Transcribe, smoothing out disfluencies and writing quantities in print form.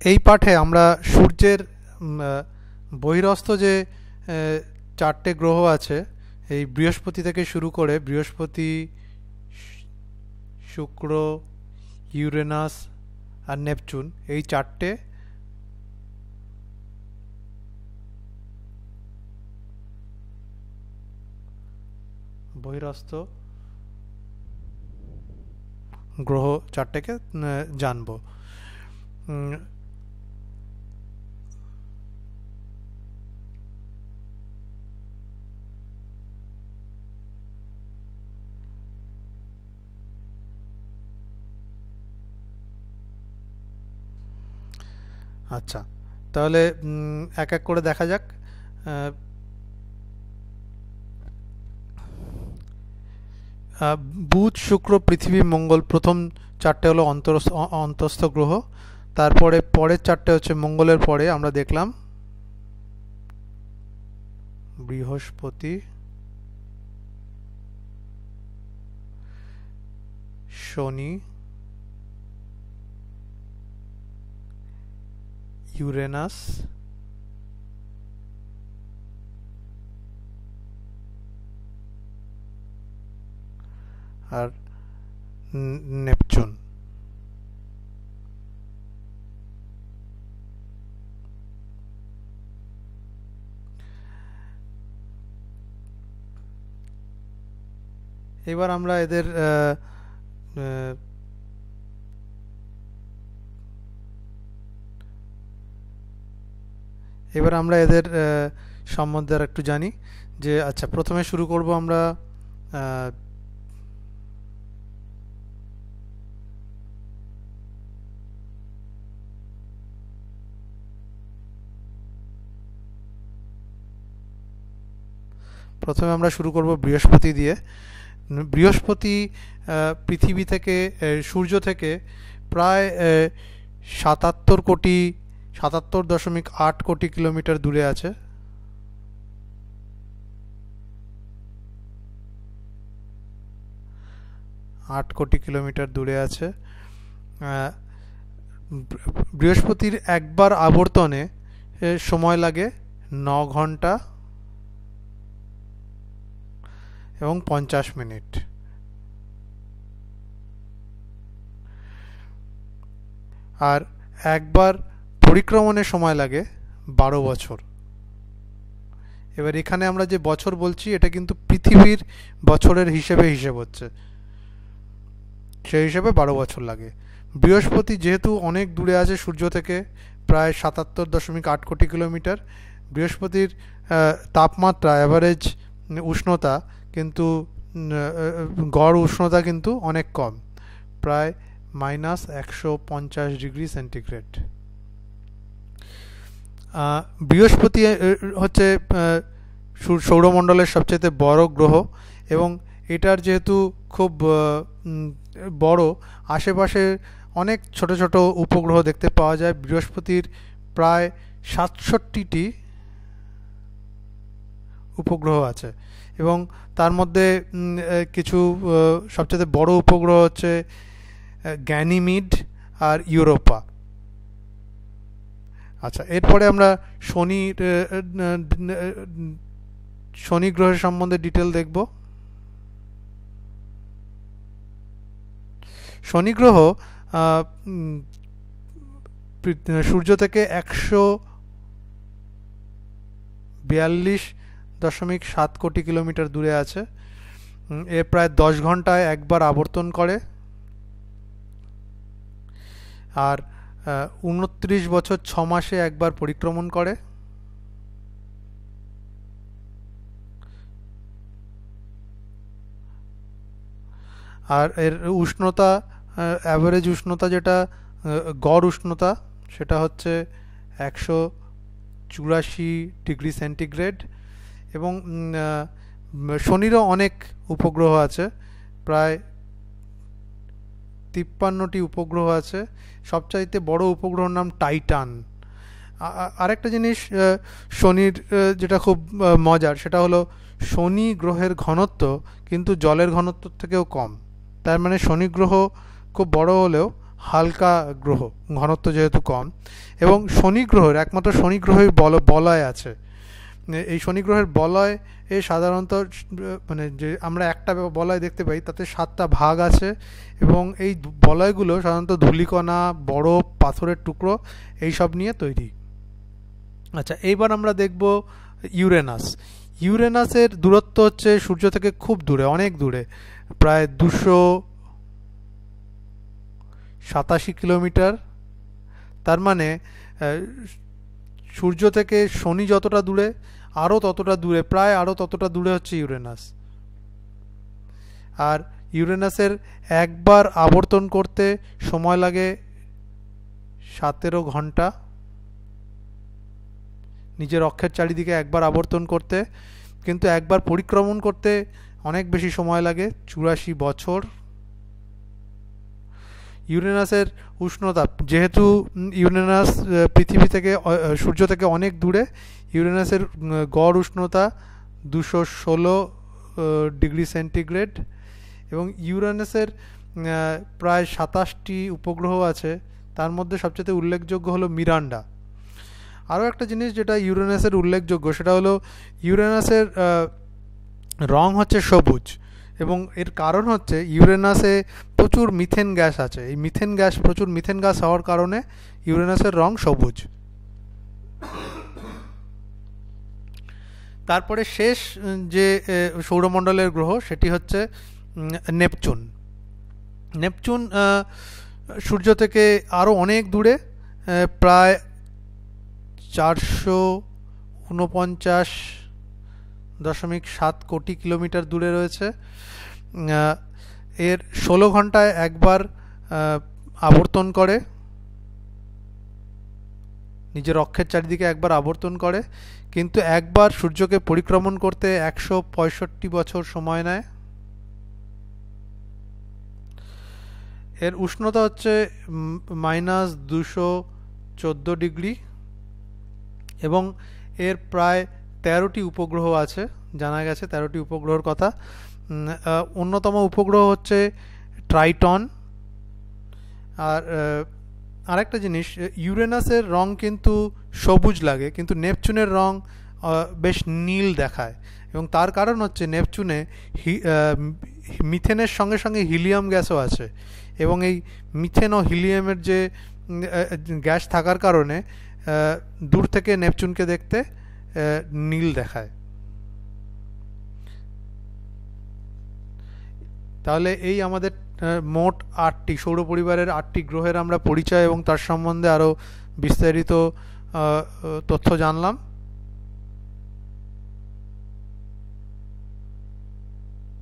এই পাঠে আমরা সূর্যের বহিরস্থ যে চারটে গ্রহ আছে, এই বৃহস্পতি থেকে শুরু করে বৃহস্পতি, শুক্র, ইউরেনাস আর নেপচুন, এই চারটে বহিরস্থ গ্রহ চারটেকে জানব। আচ্ছা, তাহলে এক এক করে দেখা যাক। বুধ, শুক্র, পৃথিবী, মঙ্গল প্রথম চারটে হলো অন্তস্থ গ্রহ। তারপরে পরের চারটে হচ্ছে মঙ্গলের পরে আমরা দেখলাম বৃহস্পতি, শনি, ইউরেনাস আর নেপচুন। এবার আমরা এদের সম্বন্ধে আর একটু জানি। যে আচ্ছা, প্রথমে শুরু করব আমরা বৃহস্পতি দিয়ে। বৃহস্পতি পৃথিবী থেকে, সূর্য থেকে প্রায় 77.8 কোটি কিলোমিটার দূরে আছে। বৃহস্পতির একবার আবর্তনে সময় লাগে 9 ঘন্টা এবং 50 মিনিট। আর একবার পরিক্রমণে সময় লাগে 12 বছর। এবার এখানে আমরা যে বছর বলছি, এটা কিন্তু পৃথিবীর বছরের হিসেব হচ্ছে, সেই হিসেবে 12 বছর লাগে। বৃহস্পতি যেহেতু অনেক দূরে আছে সূর্য থেকে, প্রায় 77.8 কোটি কিলোমিটার, বৃহস্পতির তাপমাত্রা, অ্যাভারেজ উষ্ণতা কিন্তু, গড় উষ্ণতা কিন্তু অনেক কম, প্রায় -150 ডিগ্রি সেন্টিগ্রেড। বৃহস্পতি হচ্ছে সৌরমণ্ডলের সবচেয়ে বড় গ্রহ, এবং এটার যেহেতু খুব বড়, আশেপাশে অনেক ছোট ছোট উপগ্রহ দেখতে পাওয়া যায়। বৃহস্পতির প্রায় 67টি উপগ্রহ আছে, এবং তার মধ্যে কিছু সবচেয়ে বড় উপগ্রহ হচ্ছে গ্যানিমিড আর ইউরোপা। আচ্ছা, এরপরে আমরা শনি গ্রহের সম্বন্ধে ডিটেল দেখব। শনি গ্রহ সূর্য থেকে 142.7 কোটি কিলোমিটার দূরে আছে। এ প্রায় 10 ঘন্টায় একবার আবর্তন করে, আর 29 বছর 6 মাসে একবার পরিক্রমণ করে। আর এর উষ্ণতা, অ্যাভারেজ উষ্ণতা, যেটা গড় উষ্ণতা, সেটা হচ্ছে 184 ডিগ্রি সেন্টিগ্রেড। এবং শনিরও অনেক উপগ্রহ আছে, প্রায় 53টি উপগ্রহ আছে। সবচাইতে বড় উপগ্রহর নাম টাইটান। আরেকটা জিনিস শনির যেটা খুব মজার, সেটা হলো শনি গ্রহের ঘনত্ব কিন্তু জলের ঘনত্ব থেকেও কম। তার মানে শনি গ্রহ খুব বড় হলেও হালকা গ্রহ, ঘনত্ব যেহেতু কম, এবং শনি গ্রহের একমাত্র শনি গ্রহের বলয় আছে। এই শনি গ্রহের বলয় সাধারণত মানে যে আমরা একটা বলয় দেখতে পাই তাতে 7টা ভাগ আছে, এবং এই বলয়গুলো সাধারণত ধূলিকণা, বরফ, পাথরের টুকরো এইসব নিয়ে তৈরি। আচ্ছা, এইবার আমরা দেখব ইউরেনাস। ইউরেনাসের দূরত্ব হচ্ছে সূর্য থেকে খুব দূরে, অনেক দূরে, প্রায় 287 কিলোমিটার। তার মানে সূর্য থেকে শনি যতটা দূরে, আরও ততটা দূরে, প্রায় আরও ততটা দূরে হচ্ছে ইউরেনাস। আর ইউরেনাসের একবার আবর্তন করতে সময় লাগে 17 ঘন্টা, নিজের অক্ষের চারিদিকে একবার আবর্তন করতে, কিন্তু একবার পরিক্রমণ করতে অনেক বেশি সময় লাগে, 84 বছর। ইউরেনাসের উষ্ণতা, যেহেতু ইউরেনাস পৃথিবী থেকে সূর্য থেকে অনেক দূরে, ইউরেনাসের গড় উষ্ণতা 216 ডিগ্রি সেন্টিগ্রেড, এবং ইউরেনাসের প্রায় 27টি উপগ্রহ আছে। তার মধ্যে সবচেয়ে উল্লেখযোগ্য হলো মিরান্ডা। আরও একটা জিনিস যেটা ইউরেনাসের উল্লেখযোগ্য সেটা হলো ইউরেনাসের রং হচ্ছে সবুজ, এবং এর কারণ হচ্ছে ইউরেনাসে প্রচুর মিথেন গ্যাস আছে। এই প্রচুর মিথেন গ্যাস হওয়ার কারণে ইউরেনাসের রং সবুজ। তারপরে শেষ যে সৌরমণ্ডলের গ্রহ সেটি হচ্ছে নেপচুন। নেপচুন সূর্য থেকে আরও অনেক দূরে, প্রায় 449.7 কোটি কিলোমিটার দূরে রয়েছে। এর 16 ঘন্টায় একবার আবর্তন করে, নিজের অক্ষের চারিদিকে একবার আবর্তন করে, কিন্তু একবার সূর্যকে পরিক্রমণ করতে 165 বছর সময় নেয়। এর উষ্ণতা হচ্ছে -214 ডিগ্রি, এবং এর প্রায় 13টি উপগ্রহ আছে, জানা গেছে 13টি উপগ্রহের কথা। অন্যতম উপগ্রহ হচ্ছে ট্রাইটন। আর আরেকটা জিনিস, ইউরেনাসের রং কিন্তু সবুজ লাগে, কিন্তু নেপচুনের রং বেশ নীল দেখায়, এবং তার কারণ হচ্ছে নেপচুনে মিথেনের সঙ্গে সঙ্গে হিলিয়াম গ্যাসও আছে, এবং এই মিথেন ও হিলিয়ামের যে গ্যাস থাকার কারণে দূর থেকে নেপচুনকে দেখতে নীল দেখায়। তাহলে এই আমাদের মোট 8টি সৌর পরিবারের 8টি গ্রহের আমরা পরিচয় এবং তার সম্বন্ধে আরও বিস্তারিত তথ্য জানলাম।